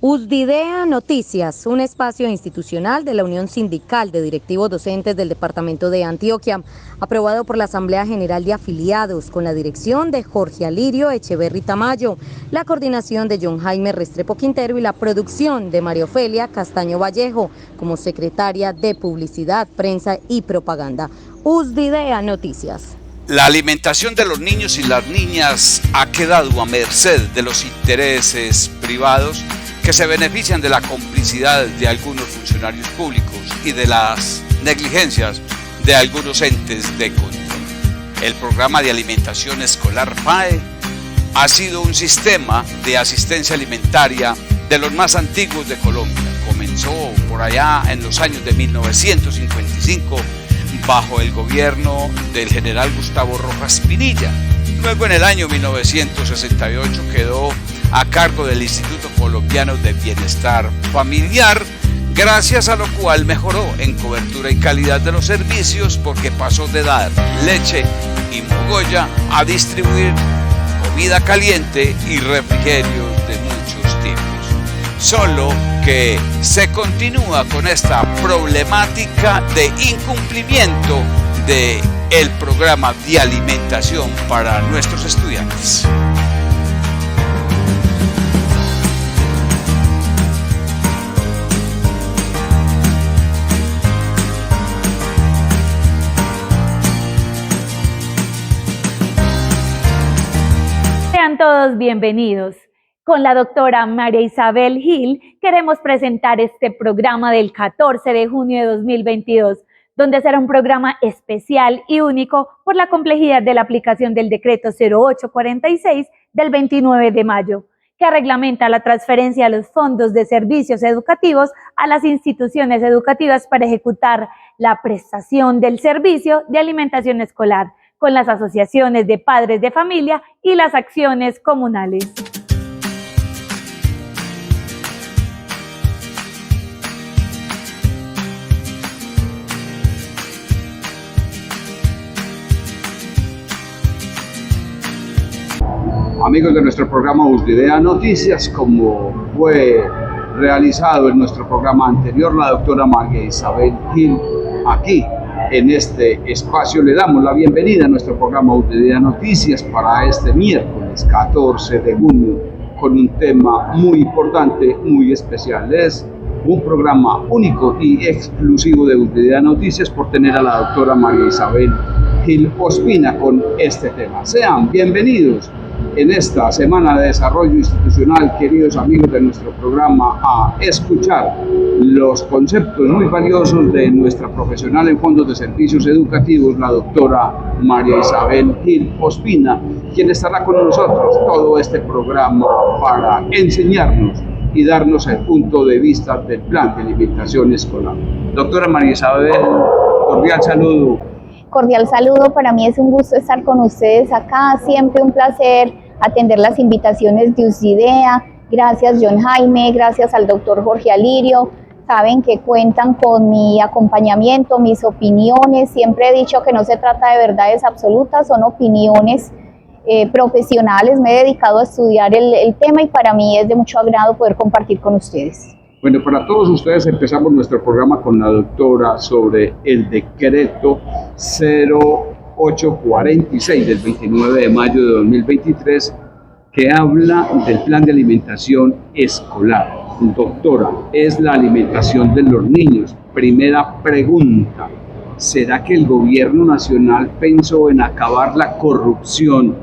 USDIDEA Noticias, un espacio institucional de la Unión Sindical de Directivos Docentes del Departamento de Antioquia, aprobado por la Asamblea General de Afiliados, con la dirección de Jorge Alirio Echeverri Tamayo, la coordinación de John Jaime Restrepo Quintero y la producción de María Ofelia Castaño Vallejo, como secretaria de Publicidad, Prensa y Propaganda. USDIDEA Noticias. La alimentación de los niños y las niñas ha quedado a merced de los intereses privados que se benefician de la complicidad de algunos funcionarios públicos y de las negligencias de algunos entes de control. El programa de alimentación escolar PAE ha sido un sistema de asistencia alimentaria de los más antiguos de Colombia. Comenzó por allá en los años de 1955 bajo el gobierno del general Gustavo Rojas Pinilla. Luego en el año 1968 quedó a cargo del Instituto Colombiano de Bienestar Familiar, gracias a lo cual mejoró en cobertura y calidad de los servicios porque pasó de dar leche y mogolla a distribuir comida caliente y refrigerios de muchos tipos. Solo que se continúa con esta problemática de incumplimiento de el programa de alimentación para nuestros estudiantes. Sean todos bienvenidos. Con la doctora María Isabel Gil queremos presentar este programa del 14 de junio de 2022, donde será un programa especial y único por la complejidad de la aplicación del decreto 0846 del 29 de mayo, que reglamenta la transferencia de los fondos de servicios educativos a las instituciones educativas para ejecutar la prestación del servicio de alimentación escolar, con las asociaciones de padres de familia y las acciones comunales. Amigos de nuestro programa USDIDEA Noticias, como fue realizado en nuestro programa anterior, la doctora María Isabel Gil, aquí en este espacio le damos la bienvenida a nuestro programa USDIDEA Noticias para este miércoles 14 de junio con un tema muy importante, muy especial. Es un programa único y exclusivo de USDIDEA Noticias por tener a la doctora María Isabel Gil Ospina con este tema. Sean bienvenidos en esta semana de desarrollo institucional, queridos amigos de nuestro programa, a escuchar los conceptos muy valiosos de nuestra profesional en fondos de servicios educativos, la doctora María Isabel Gil Ospina, quien estará con nosotros todo este programa para enseñarnos y darnos el punto de vista del plan de alimentación escolar. Doctora María Isabel, cordial saludo. Cordial saludo, para mí es un gusto estar con ustedes acá, siempre un placer atender las invitaciones de USDIDEA. Gracias John Jaime, gracias al doctor Jorge Alirio, saben que cuentan con mi acompañamiento, mis opiniones. Siempre he dicho que no se trata de verdades absolutas, son opiniones profesionales. Me he dedicado a estudiar el tema y para mí es de mucho agrado poder compartir con ustedes. Bueno, para todos ustedes empezamos nuestro programa con la doctora sobre el decreto 0846 del 29 de mayo de 2023 que habla del plan de alimentación escolar. Doctora, es la alimentación de los niños. Primera pregunta, ¿será que el gobierno nacional pensó en acabar la corrupción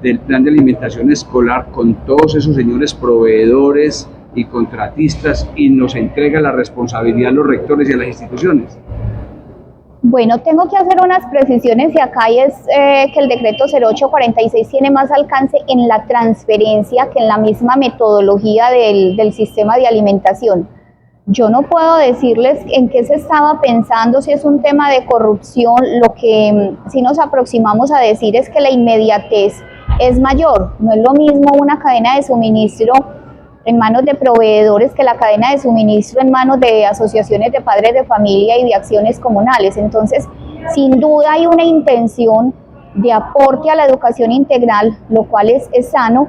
del plan de alimentación escolar con todos esos señores proveedores y contratistas y nos entrega la responsabilidad a los rectores y a las instituciones? Bueno, tengo que hacer unas precisiones y acá es que el decreto 0846 tiene más alcance en la transferencia que en la misma metodología del sistema de alimentación. Yo no puedo decirles en qué se estaba pensando, si es un tema de corrupción. Lo que sí nos aproximamos a decir es que la inmediatez es mayor. No es lo mismo una cadena de suministro en manos de proveedores que la cadena de suministro en manos de asociaciones de padres de familia y de acciones comunales. Entonces, sin duda hay una intención de aporte a la educación integral, lo cual es sano,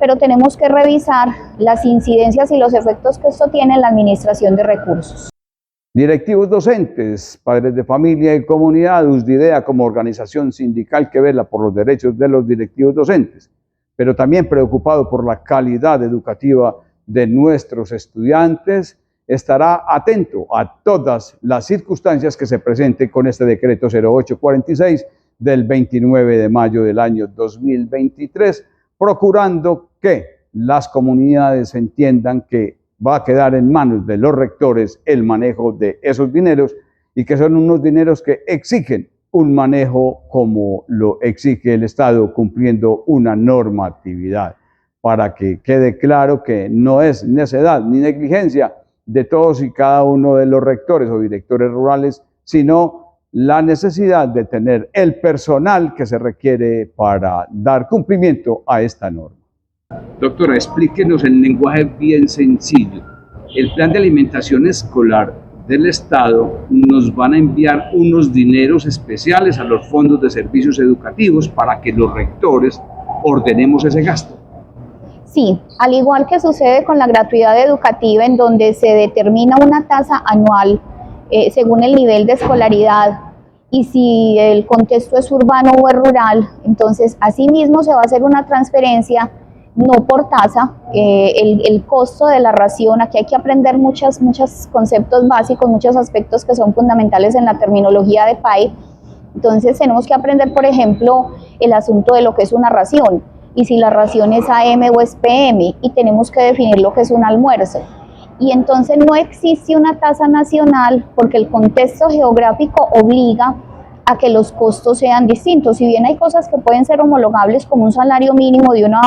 pero tenemos que revisar las incidencias y los efectos que esto tiene en la administración de recursos. Directivos docentes, padres de familia y comunidad, USDIDEA como organización sindical que vela por los derechos de los directivos docentes, pero también preocupado por la calidad educativa de nuestros estudiantes, estará atento a todas las circunstancias que se presenten con este decreto 0846 del 29 de mayo del año 2023, procurando que las comunidades entiendan que va a quedar en manos de los rectores el manejo de esos dineros y que son unos dineros que exigen un manejo como lo exige el Estado, cumpliendo una normatividad, para que quede claro que no es necedad ni negligencia de todos y cada uno de los rectores o directores rurales, sino la necesidad de tener el personal que se requiere para dar cumplimiento a esta norma. Doctora, explíquenos en lenguaje bien sencillo. El plan de alimentación escolar del Estado nos van a enviar unos dineros especiales a los fondos de servicios educativos para que los rectores ordenemos ese gasto. Sí, al igual que sucede con la gratuidad educativa, en donde se determina una tasa anual según el nivel de escolaridad, y si el contexto es urbano o es rural, entonces asimismo se va a hacer una transferencia no por tasa, el costo de la ración. Aquí hay que aprender muchos conceptos básicos, muchos aspectos que son fundamentales en la terminología de PAE. Entonces tenemos que aprender, por ejemplo, el asunto de lo que es una ración, y si la ración es AM o es PM, y tenemos que definir lo que es un almuerzo. Y entonces no existe una tasa nacional porque el contexto geográfico obliga a que los costos sean distintos. Si bien hay cosas que pueden ser homologables como un salario mínimo de una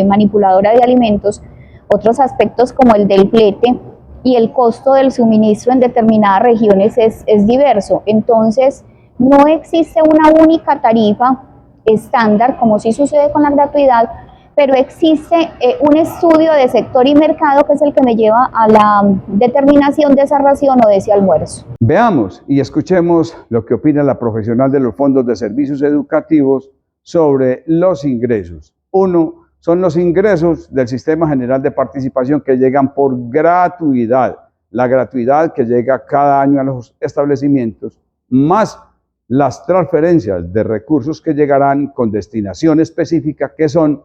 manipuladora de alimentos, otros aspectos como el del flete y el costo del suministro en determinadas regiones es diverso. Entonces no existe una única tarifa estándar como sí sucede con la gratuidad, pero existe un estudio de sector y mercado que es el que me lleva a la determinación de esa ración o de ese almuerzo. Veamos y escuchemos lo que opina la profesional de los fondos de servicios educativos sobre los ingresos. Uno, son los ingresos del Sistema General de Participación que llegan por gratuidad, la gratuidad que llega cada año a los establecimientos, más las transferencias de recursos que llegarán con destinación específica que son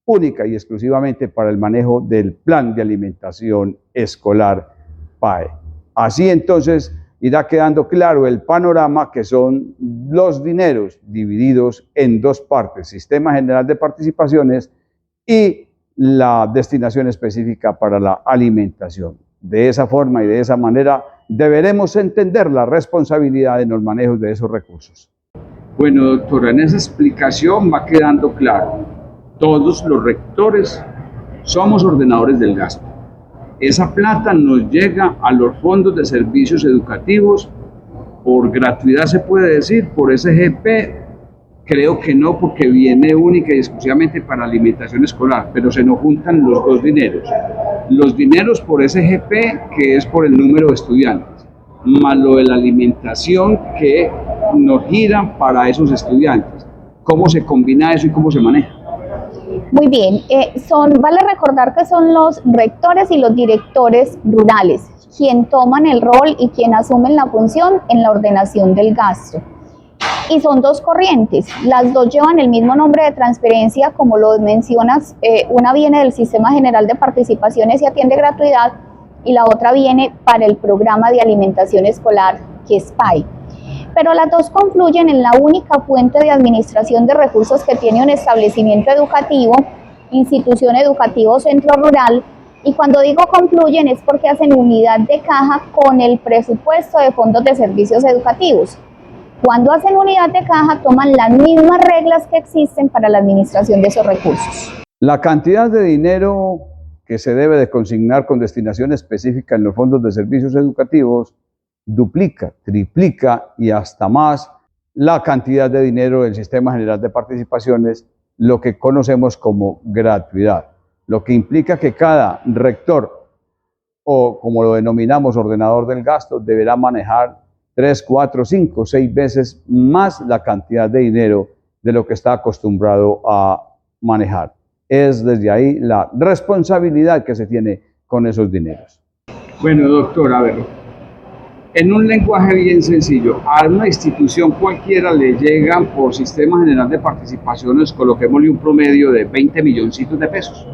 única y exclusivamente para el manejo del plan de alimentación escolar PAE. Así entonces irá quedando claro el panorama que son los dineros divididos en dos partes, Sistema General de Participaciones y la destinación específica para la alimentación. De esa forma y de esa manera deberemos entender la responsabilidad en los manejos de esos recursos. Bueno, doctora, en esa explicación va quedando claro. Todos los rectores somos ordenadores del gasto. Esa plata nos llega a los fondos de servicios educativos por gratuidad, se puede decir, por SGP. Creo que no, porque viene única y exclusivamente para alimentación escolar, pero se nos juntan los dos dineros. Los dineros por SGP, que es por el número de estudiantes, más lo de la alimentación que nos gira para esos estudiantes. ¿Cómo se combina eso y cómo se maneja? Muy bien, vale recordar que son los rectores y los directores rurales quien toman el rol y quien asumen la función en la ordenación del gasto. Y son dos corrientes, las dos llevan el mismo nombre de transferencia, como lo mencionas, una viene del Sistema General de Participaciones y atiende gratuidad, y la otra viene para el programa de alimentación escolar, que es PAE. Pero las dos confluyen en la única fuente de administración de recursos que tiene un establecimiento educativo, institución educativa o centro rural, y cuando digo confluyen es porque hacen unidad de caja con el presupuesto de fondos de servicios educativos. Cuando hacen unidad de caja toman las mismas reglas que existen para la administración de esos recursos. La cantidad de dinero que se debe de consignar con destinación específica en los fondos de servicios educativos duplica, triplica y hasta más la cantidad de dinero del Sistema General de Participaciones, lo que conocemos como gratuidad, lo que implica que cada rector, o como lo denominamos ordenador del gasto, deberá manejar 3, 4, 5, 6 veces más la cantidad de dinero de lo que está acostumbrado a manejar. es desde ahí la responsabilidad que se tiene con esos dineros. Bueno, doctor, a ver, en un lenguaje bien sencillo, a una institución cualquiera le llegan por Sistema General de Participaciones, coloquémosle un promedio de 20 milloncitos de pesos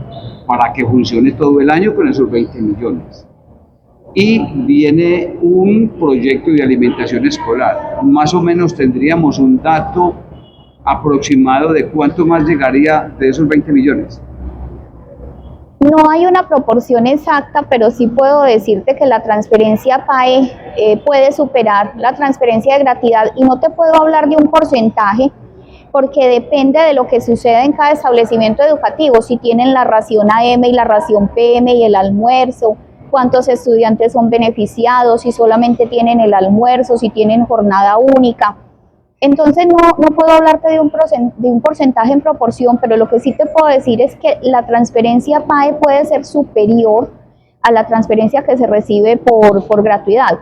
para que funcione todo el año con esos 20 millones. Y viene un proyecto de alimentación escolar. Más o menos tendríamos un dato aproximado de cuánto más llegaría de esos 20 millones. No hay una proporción exacta, pero sí puedo decirte que la transferencia PAE puede superar la transferencia de gratuidad, y no te puedo hablar de un porcentaje porque depende de lo que suceda en cada establecimiento educativo, si tienen la ración AM y la ración PM y el almuerzo, cuántos estudiantes son beneficiados, si solamente tienen el almuerzo, si tienen jornada única. Entonces no puedo hablarte de un porcentaje en proporción, pero lo que sí te puedo decir es que la transferencia PAE puede ser superior a la transferencia que se recibe por gratuidad.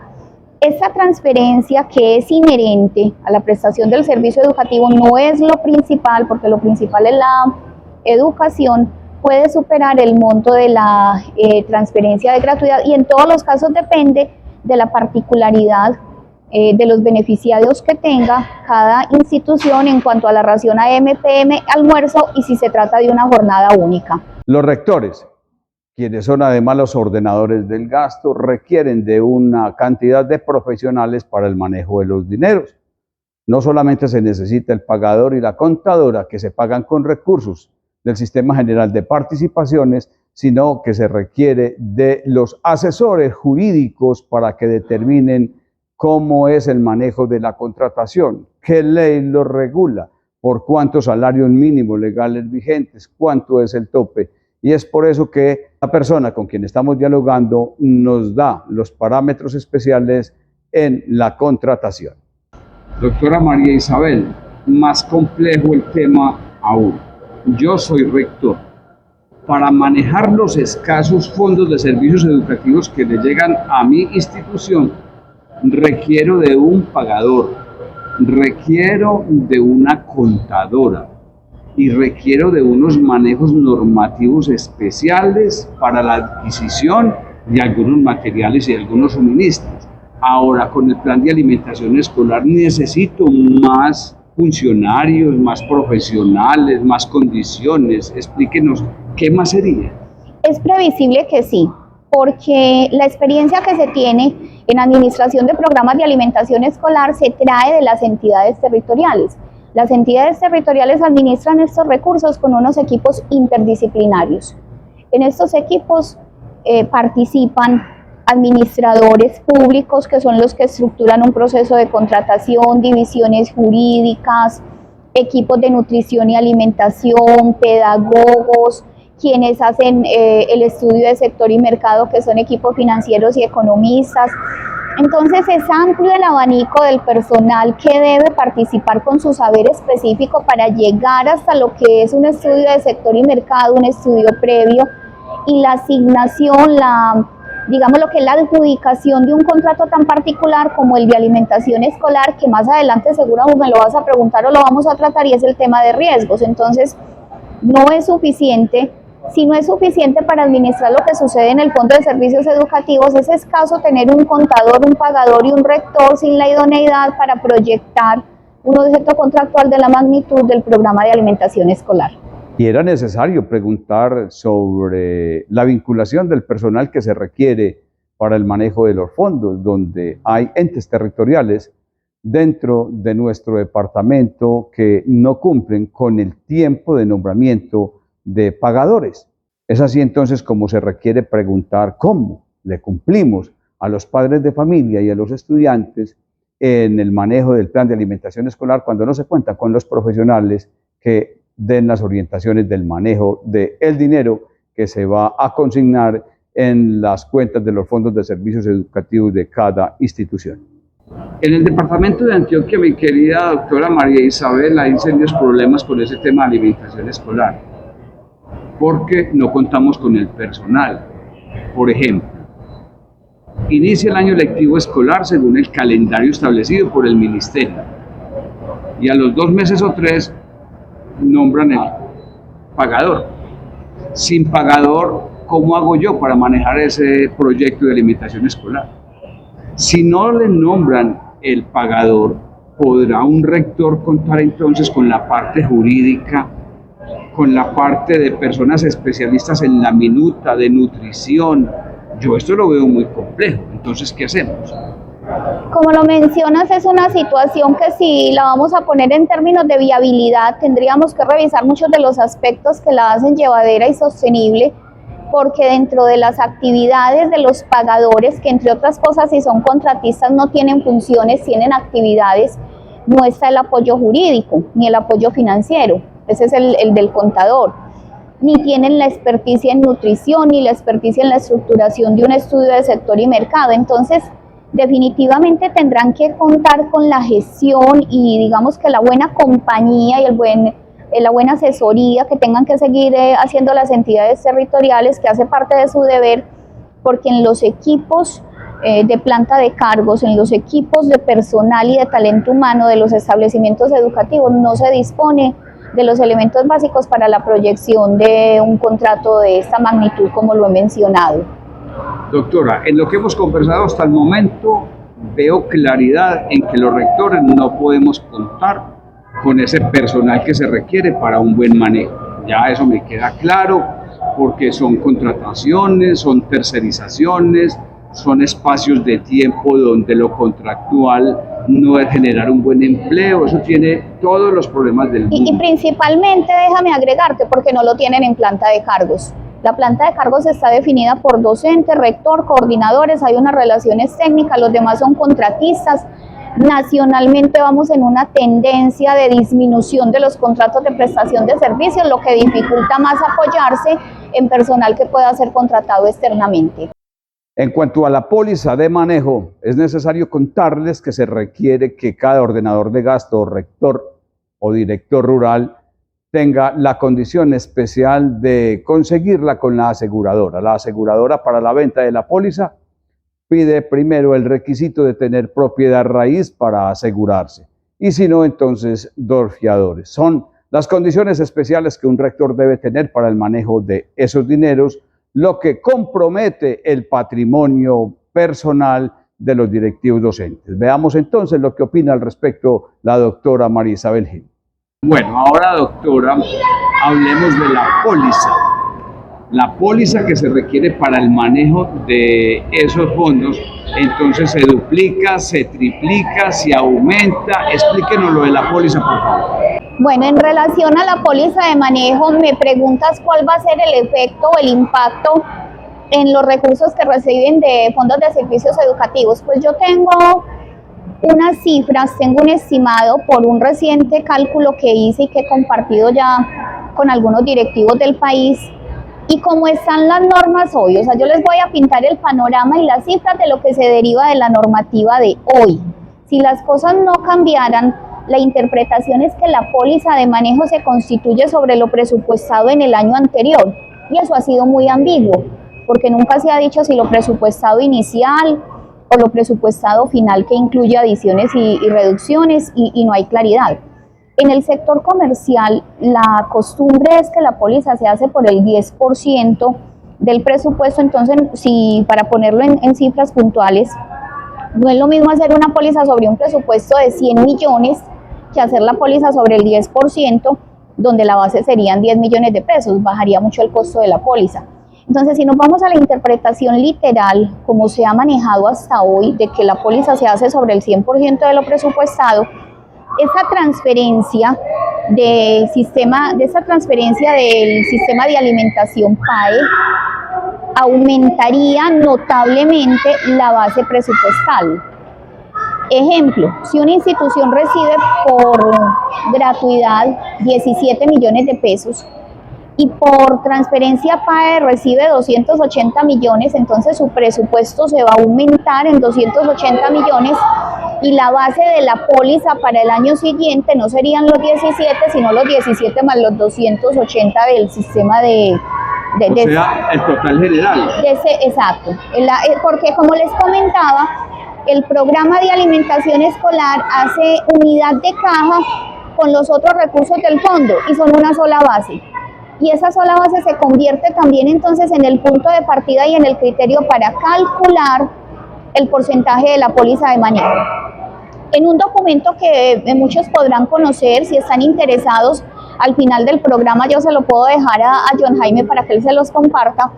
Esta transferencia, que es inherente a la prestación del servicio educativo, no es lo principal, porque lo principal es la educación, puede superar el monto de la transferencia de gratuidad, y en todos los casos depende de la particularidad de los beneficiarios que tenga cada institución en cuanto a la ración AM, PM, almuerzo, y si se trata de una jornada única. Los rectores, quienes son además los ordenadores del gasto, requieren de una cantidad de profesionales para el manejo de los dineros. No solamente se necesita el pagador y la contadora, que se pagan con recursos del Sistema General de Participaciones, sino que se requiere de los asesores jurídicos para que determinen cómo es el manejo de la contratación, qué ley lo regula, por cuántos salarios mínimos legales vigentes, cuánto es el tope. Y es por eso que la persona con quien estamos dialogando nos da los parámetros especiales en la contratación. Doctora María Isabel, más complejo el tema aún. Yo soy rector. Para manejar los escasos fondos de servicios educativos que le llegan a mi institución, requiero de un pagador, requiero de una contadora y requiero de unos manejos normativos especiales para la adquisición de algunos materiales y algunos suministros. Ahora, con el plan de alimentación escolar necesito más funcionarios, más profesionales, más condiciones. Explíquenos, ¿qué más sería? Es previsible que sí, porque la experiencia que se tiene en administración de programas de alimentación escolar se trae de las entidades territoriales. Las entidades territoriales administran estos recursos con unos equipos interdisciplinarios. En estos equipos participan administradores públicos, que son los que estructuran un proceso de contratación, divisiones jurídicas, equipos de nutrición y alimentación, pedagogos, quienes hacen el estudio de sector y mercado, que son equipos financieros y economistas. Entonces es amplio el abanico del personal que debe participar con su saber específico para llegar hasta lo que es un estudio de sector y mercado, un estudio previo, y la asignación, digamos lo que es la adjudicación de un contrato tan particular como el de alimentación escolar, que más adelante seguro me lo vas a preguntar o lo vamos a tratar, y es el tema de riesgos. Entonces no es suficiente. Si no es suficiente para administrar lo que sucede en el Fondo de Servicios Educativos, es escaso tener un contador, un pagador y un rector sin la idoneidad para proyectar un objeto contractual de la magnitud del programa de alimentación escolar. Y era necesario preguntar sobre la vinculación del personal que se requiere para el manejo de los fondos, donde hay entes territoriales dentro de nuestro departamento que no cumplen con el tiempo de nombramiento de pagadores. Es así entonces como se requiere preguntar cómo le cumplimos a los padres de familia y a los estudiantes en el manejo del plan de alimentación escolar cuando no se cuenta con los profesionales que den las orientaciones del manejo del dinero que se va a consignar en las cuentas de los fondos de servicios educativos de cada institución. En el departamento de Antioquia, mi querida doctora María Isabel, hay serios problemas con ese tema de alimentación escolar, porque no contamos con el personal. Por ejemplo, inicia el año lectivo escolar según el calendario establecido por el ministerio, y a los 2 meses o 3 nombran el pagador. Sin pagador, ¿cómo hago yo para manejar ese proyecto de alimentación escolar? Si no le nombran el pagador, ¿podrá un rector contar entonces con la parte jurídica, con la parte de personas especialistas en la minuta, de nutrición? Yo esto lo veo muy complejo. Entonces, ¿qué hacemos? Como lo mencionas, es una situación que si la vamos a poner en términos de viabilidad, tendríamos que revisar muchos de los aspectos que la hacen llevadera y sostenible, porque dentro de las actividades de los pagadores, que entre otras cosas, si son contratistas no tienen funciones, tienen actividades, no está el apoyo jurídico ni el apoyo financiero, ese es el del contador, ni tienen la experticia en nutrición ni la experticia en la estructuración de un estudio de sector y mercado. Entonces, definitivamente tendrán que contar con la gestión y digamos que la buena compañía y la buena asesoría que tengan que seguir haciendo las entidades territoriales, que hace parte de su deber, porque en los equipos de planta de cargos, en los equipos de personal y de talento humano de los establecimientos educativos no se dispone de los elementos básicos para la proyección de un contrato de esta magnitud como lo he mencionado. Doctora, en lo que hemos conversado hasta el momento, veo claridad en que los rectores no podemos contar con ese personal que se requiere para un buen manejo. Ya eso me queda claro, porque son contrataciones, son tercerizaciones, son espacios de tiempo donde lo contractual no es generar un buen empleo, eso tiene todos los problemas del mundo. Y principalmente, déjame agregarte, porque no lo tienen en planta de cargos. La planta de cargos está definida por docente, rector, coordinadores, hay unas relaciones técnicas, los demás son contratistas. Nacionalmente vamos en una tendencia de disminución de los contratos de prestación de servicios, lo que dificulta más apoyarse en personal que pueda ser contratado externamente. En cuanto a la póliza de manejo, es necesario contarles que se requiere que cada ordenador de gasto, rector o director rural tenga la condición especial de conseguirla con la aseguradora. La aseguradora, para la venta de la póliza, pide primero el requisito de tener propiedad raíz para asegurarse, y si no, entonces 2 fiadores. Son las condiciones especiales que un rector debe tener para el manejo de esos dineros, lo que compromete el patrimonio personal de los directivos docentes. Veamos entonces lo que opina al respecto la doctora María Isabel Gil. Bueno, ahora, doctora, hablemos de la póliza. La póliza que se requiere para el manejo de esos fondos, entonces se duplica, se triplica, se aumenta. Explíquenos lo de la póliza, por favor. Bueno, en relación a la póliza de manejo, me preguntas cuál va a ser el efecto o el impacto en los recursos que reciben de fondos de servicios educativos. Pues yo tengo unas cifras, tengo un estimado por un reciente cálculo que hice y que he compartido ya con algunos directivos del país. Y como están las normas hoy, o sea, yo les voy a pintar el panorama y las cifras de lo que se deriva de la normativa de hoy. Si las cosas no cambiaran, la interpretación es que la póliza de manejo se constituye sobre lo presupuestado en el año anterior. Y eso ha sido muy ambiguo, porque nunca se ha dicho si lo presupuestado inicial o lo presupuestado final, que incluye adiciones y reducciones, y no hay claridad. En el sector comercial, la costumbre es que la póliza se hace por el 10% del presupuesto. Entonces, si para ponerlo en cifras puntuales, no es lo mismo hacer una póliza sobre un presupuesto de 100 millones que hacer la póliza sobre el 10%, donde la base serían 10 millones de pesos, bajaría mucho el costo de la póliza. Entonces, si nos vamos a la interpretación literal, como se ha manejado hasta hoy, de que la póliza se hace sobre el 100% de lo presupuestado, esa transferencia del sistema de alimentación PAE aumentaría notablemente la base presupuestal. Ejemplo, si una institución recibe por gratuidad 17 millones de pesos y por transferencia PAE recibe 280 millones, entonces su presupuesto se va a aumentar en 280 millones y la base de la póliza para el año siguiente no serían los 17, sino los 17 más los 280 del sistema el total general. Exacto, porque como les comentaba, el programa de alimentación escolar hace unidad de caja con los otros recursos del fondo y son una sola base. y esa sola base se convierte también entonces en el punto de partida y en el criterio para calcular el porcentaje de la póliza de manejo. En un documento que muchos podrán conocer, si están interesados, al final del programa yo se lo puedo dejar a John Jaime para que él se los comparta.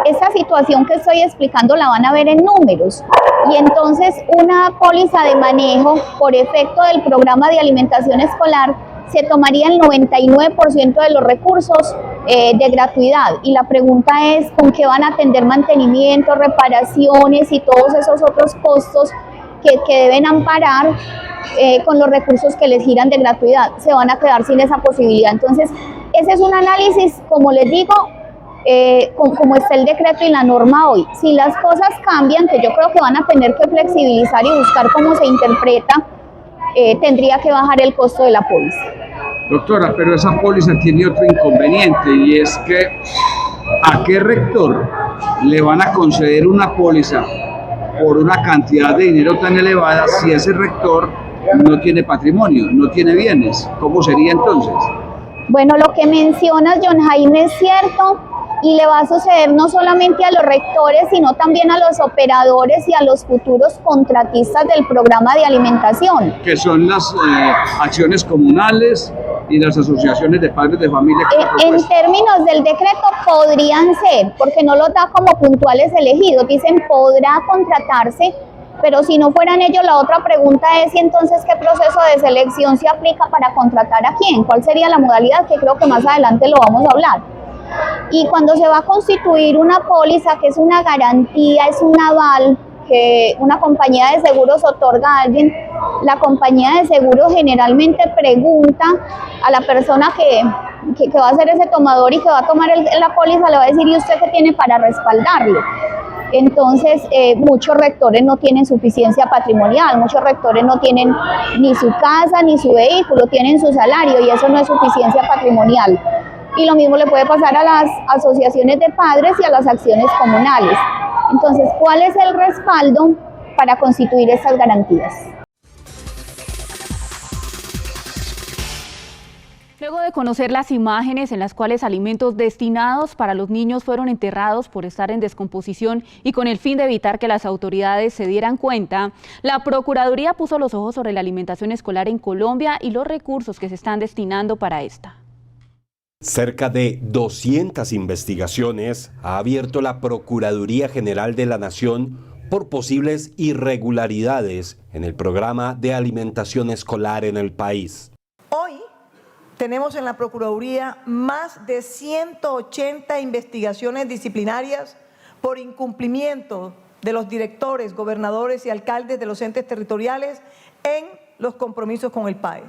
Esta situación que estoy explicando la van a ver en números, y entonces una póliza de manejo por efecto del programa de alimentación escolar se tomaría el 99% de los recursos de gratuidad, y la pregunta es ¿con qué van a atender mantenimiento, reparaciones y todos esos otros costos que deben amparar con los recursos que les giran de gratuidad? Se van a quedar sin esa posibilidad. Entonces ese es un análisis, como les digo, como está el decreto y la norma hoy. Si las cosas cambian, que yo creo que van a tener que flexibilizar y buscar cómo se interpreta, tendría que bajar el costo de la póliza. Doctora, pero esa póliza tiene otro inconveniente, y es que ¿a qué rector le van a conceder una póliza por una cantidad de dinero tan elevada si ese rector no tiene patrimonio, no tiene bienes? ¿Cómo sería entonces? Bueno, lo que mencionas, John Jaime, es cierto, y le va a suceder no solamente a los rectores, sino también a los operadores y a los futuros contratistas del programa de alimentación. Que son las acciones comunales y las asociaciones de padres de familia. En términos del decreto podrían ser, porque no los da como puntuales elegidos, dicen podrá contratarse, pero si no fueran ellos, la otra pregunta es, ¿y entonces qué proceso de selección se aplica para contratar a quién? ¿Cuál sería la modalidad? Que creo que más adelante lo vamos a hablar. Y cuando se va a constituir una póliza, que es una garantía, es un aval que una compañía de seguros otorga a alguien, la compañía de seguros generalmente pregunta a la persona que va a ser ese tomador y que va a tomar la póliza, le va a decir, ¿y usted qué tiene para respaldarlo? Entonces, muchos rectores no tienen suficiencia patrimonial, muchos rectores no tienen ni su casa ni su vehículo, tienen su salario, y eso no es suficiencia patrimonial. Y lo mismo le puede pasar a las asociaciones de padres y a las acciones comunales. Entonces, ¿cuál es el respaldo para constituir estas garantías? Luego de conocer las imágenes en las cuales alimentos destinados para los niños fueron enterrados por estar en descomposición y con el fin de evitar que las autoridades se dieran cuenta, la Procuraduría puso los ojos sobre la alimentación escolar en Colombia y los recursos que se están destinando para esta. Cerca de 200 investigaciones ha abierto la Procuraduría General de la Nación por posibles irregularidades en el programa de alimentación escolar en el país. Hoy tenemos en la Procuraduría más de 180 investigaciones disciplinarias por incumplimiento de los directores, gobernadores y alcaldes de los entes territoriales en los compromisos con el PAE.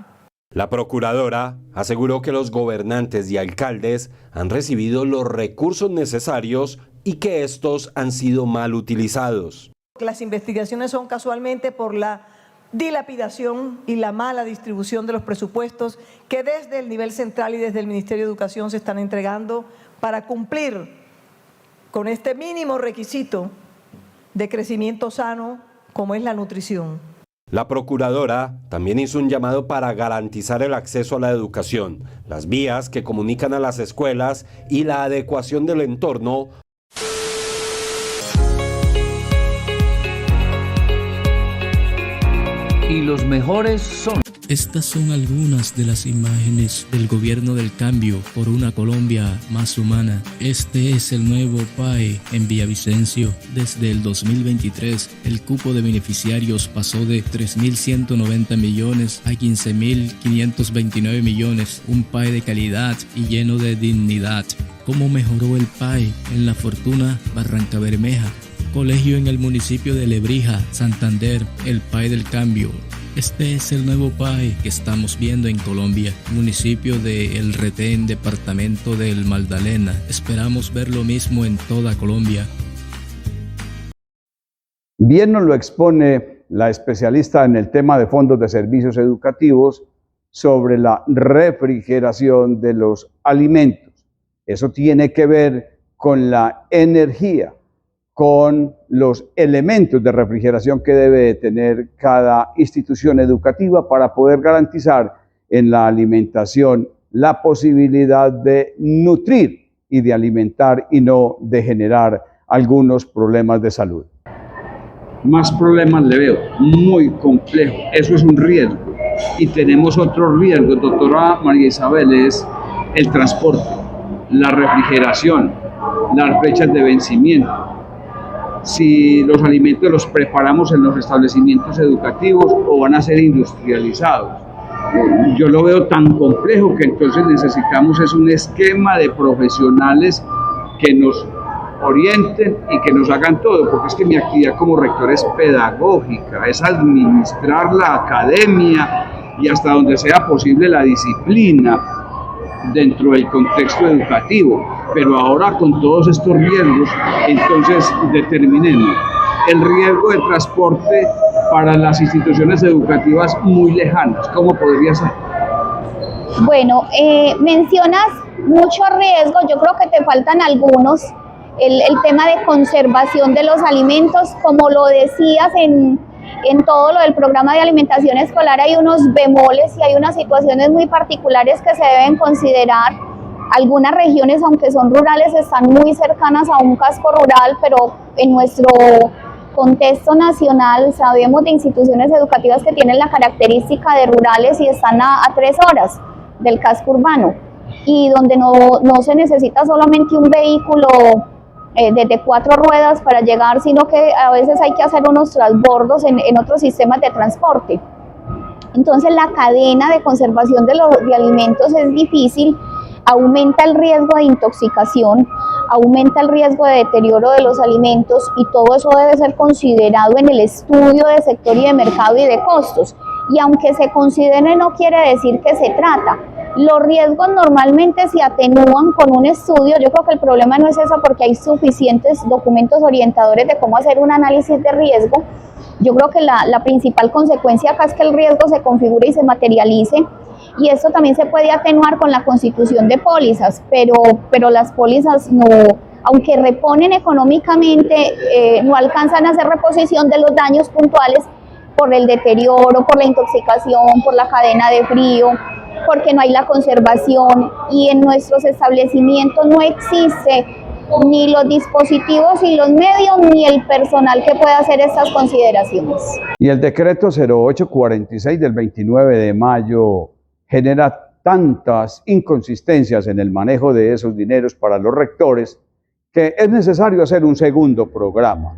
La procuradora aseguró que los gobernantes y alcaldes han recibido los recursos necesarios y que estos han sido mal utilizados. Las investigaciones son casualmente por la dilapidación y la mala distribución de los presupuestos que desde el nivel central y desde el Ministerio de Educación se están entregando para cumplir con este mínimo requisito de crecimiento sano como es la nutrición. La procuradora también hizo un llamado para garantizar el acceso a la educación, las vías que comunican a las escuelas y la adecuación del entorno. Y los mejores son. Estas son algunas de las imágenes del gobierno del cambio por una Colombia más humana. Este es el nuevo PAE en Villavicencio. Desde el 2023, el cupo de beneficiarios pasó de 3.190 millones a 15.529 millones. Un PAE de calidad y lleno de dignidad. ¿Cómo mejoró el PAE en La Fortuna, Barranca Bermeja? Colegio en el municipio de Lebrija, Santander, el PAE del cambio. Este es el nuevo PAE que estamos viendo en Colombia, municipio de El Retén, departamento del Magdalena. Esperamos ver lo mismo en toda Colombia. Bien nos lo expone la especialista en el tema de fondos de servicios educativos sobre la refrigeración de los alimentos. Eso tiene que ver con la energía, con los elementos de refrigeración que debe tener cada institución educativa para poder garantizar en la alimentación la posibilidad de nutrir y de alimentar y no de generar algunos problemas de salud. Más problemas le veo, muy complejo, eso es un riesgo. Y tenemos otro riesgo, doctora María Isabel, es el transporte, la refrigeración, las fechas de vencimiento. Si los alimentos los preparamos en los establecimientos educativos o van a ser industrializados. Yo lo veo tan complejo que entonces necesitamos es un esquema de profesionales que nos orienten y que nos hagan todo, porque es que mi actividad como rector es pedagógica, es administrar la academia y hasta donde sea posible la disciplina dentro del contexto educativo, pero ahora con todos estos riesgos, entonces determinemos el riesgo de transporte para las instituciones educativas muy lejanas. ¿Cómo podría ser? Bueno, mencionas mucho riesgo, yo creo que te faltan algunos. El tema de conservación de los alimentos, como lo decías en todo lo del programa de alimentación escolar, hay unos bemoles y hay unas situaciones muy particulares que se deben considerar. Algunas regiones, aunque son rurales, están muy cercanas a un casco rural, pero en nuestro contexto nacional sabemos de instituciones educativas que tienen la característica de rurales y están a 3 horas del casco urbano, y donde no se necesita solamente un vehículo de 4 ruedas para llegar, sino que a veces hay que hacer unos transbordos en otros sistemas de transporte. Entonces la cadena de conservación de alimentos es difícil, aumenta el riesgo de intoxicación, aumenta el riesgo de deterioro de los alimentos, y todo eso debe ser considerado en el estudio de sector y de mercado y de costos. Y aunque se considere, no quiere decir que se trata. Los riesgos normalmente se atenúan con un estudio. Yo creo que el problema no es eso, porque hay suficientes documentos orientadores de cómo hacer un análisis de riesgo. Yo creo que la principal consecuencia acá es que el riesgo se configure y se materialice, y eso también se puede atenuar con la constitución de pólizas, pero las pólizas no, aunque reponen económicamente, no alcanzan a hacer reposición de los daños puntuales por el deterioro, por la intoxicación, por la cadena de frío, porque no hay la conservación, y en nuestros establecimientos no existe ni los dispositivos y los medios ni el personal que pueda hacer estas consideraciones. Y el decreto 0846 del 29 de mayo genera tantas inconsistencias en el manejo de esos dineros para los rectores que es necesario hacer un segundo programa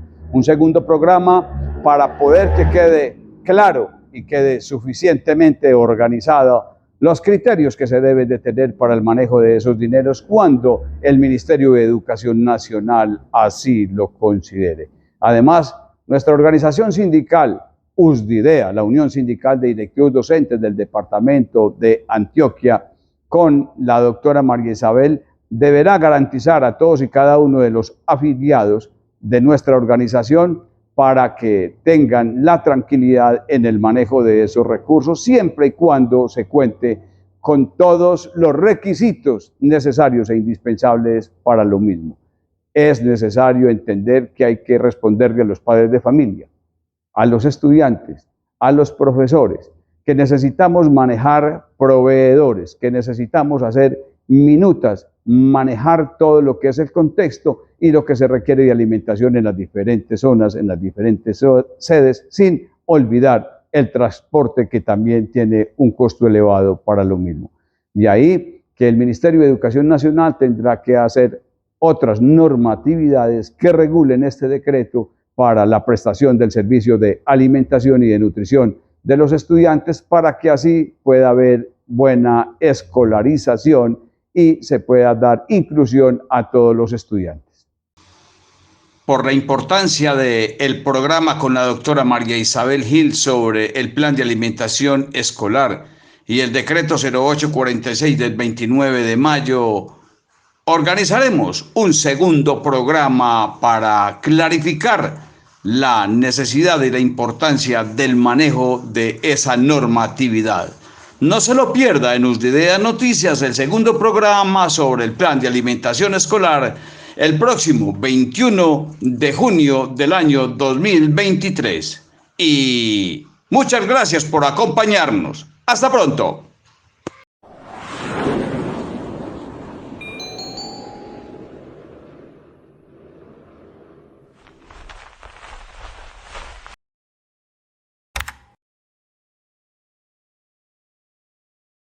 para poder que quede claro y quede suficientemente organizado los criterios que se deben de tener para el manejo de esos dineros cuando el Ministerio de Educación Nacional así lo considere. Además, nuestra organización sindical, USDIDEA, la Unión Sindical de Directivos Docentes del Departamento de Antioquia, con la doctora María Isabel, deberá garantizar a todos y cada uno de los afiliados de nuestra organización para que tengan la tranquilidad en el manejo de esos recursos, siempre y cuando se cuente con todos los requisitos necesarios e indispensables para lo mismo. Es necesario entender que hay que responderle a los padres de familia, a los estudiantes, a los profesores, que necesitamos manejar proveedores, que necesitamos hacer minutas, manejar todo lo que es el contexto y lo que se requiere de alimentación en las diferentes zonas, en las diferentes sedes, sin olvidar el transporte, que también tiene un costo elevado para lo mismo. De ahí que el Ministerio de Educación Nacional tendrá que hacer otras normatividades que regulen este decreto para la prestación del servicio de alimentación y de nutrición de los estudiantes, para que así pueda haber buena escolarización y se pueda dar inclusión a todos los estudiantes. Por la importancia del programa con la doctora María Isabel Gil sobre el plan de alimentación escolar y el decreto 0846 del 29 de mayo, organizaremos un segundo programa para clarificar la necesidad y la importancia del manejo de esa normatividad. No se lo pierda en USDIDEA Noticias, el segundo programa sobre el plan de alimentación escolar, el próximo 21 de junio del año 2023. Y muchas gracias por acompañarnos. Hasta pronto.